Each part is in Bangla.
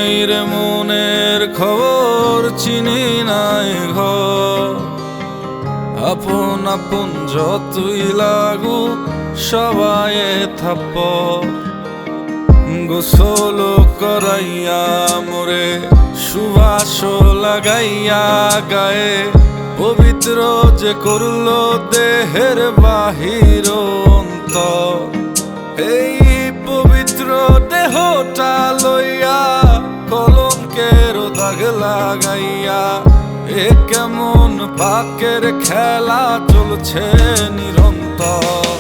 নাই রে মনের খবর, চিনি নাই ঘর। আপন আপন যতই লাগুক সবাই থাপ্পড়। গোসল করাইয়া মোরে সুবাস লাগাইয়া গায়ে, পবিত্র যে করল দেহের বাহির অন্তর। এই পবিত্র দেহটা লইয়া কলঙ্কের দাগ লাগাইয়া, এ কেমন পাকের খেলা চলছে নিরন্তর।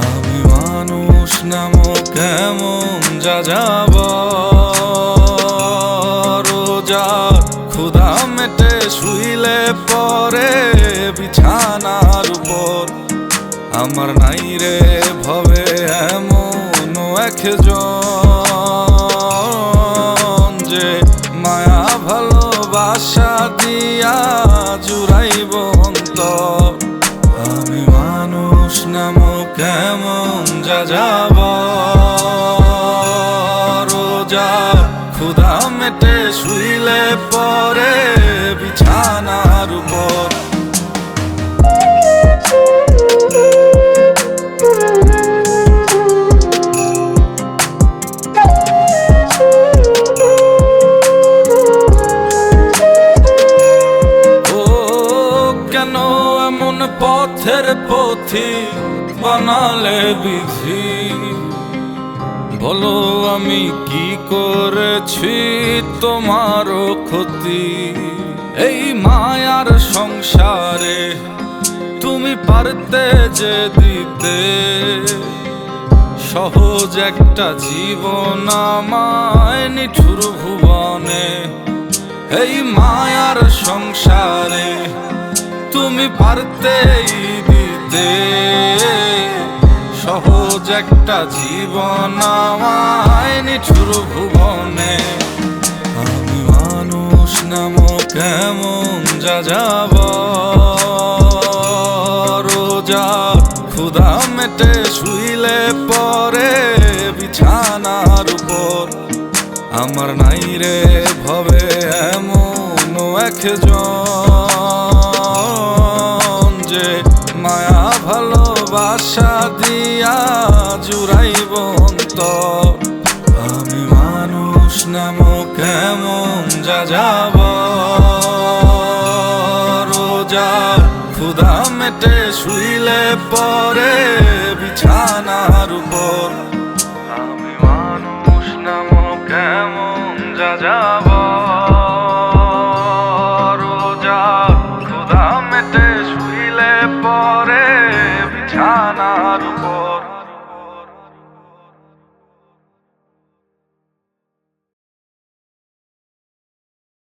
আমি মানুষ নামক কেমন যাযাবর, রোজার ক্ষুধা মেটে শুইলে পরে বিছানার উপর। আমার নাই রে ভবে এমন একজন, যে মায়া ভালোবাসা দিয়া জুড়াইব অন্তর। আমি মানুষ নামক কেমন যাযাবর, রোজার ক্ষুধা মেটে শুইলে পরে বিছানার উপর। পথের পথি বানালে বিধি, বলো আমি কি করেছি তোমারও ক্ষতি। এই মায়ার সংসারে তুমি পারতে যে দিতে সহজ একটা জীবন আমায় নিঠুর ভুবনে। এই মায়ার সংসারে তুমি পারতেই দিতে সহজ একটা জীবন আমায় নিঠুর ভুবনে। আমি মানুষ নামক কেমন যাযাবর, রোজার ক্ষুধা মেটে শুইলে পরে বিছানার উপর। আমার নাই রে ভবে এমন একজন, যে মায়া ভালোবাসা দিয়া জুড়াইব অন্তর। আমি মানুষ নামক কেমন যাযাবর, রোজার ক্ষুধা মেটে শুইলে পরে বিছানার উপর। আমি মানুষ নামক কেমন যাযাবর, রোজার ক্ষুধা মেটে শুইলে পরে বিছানার উপর।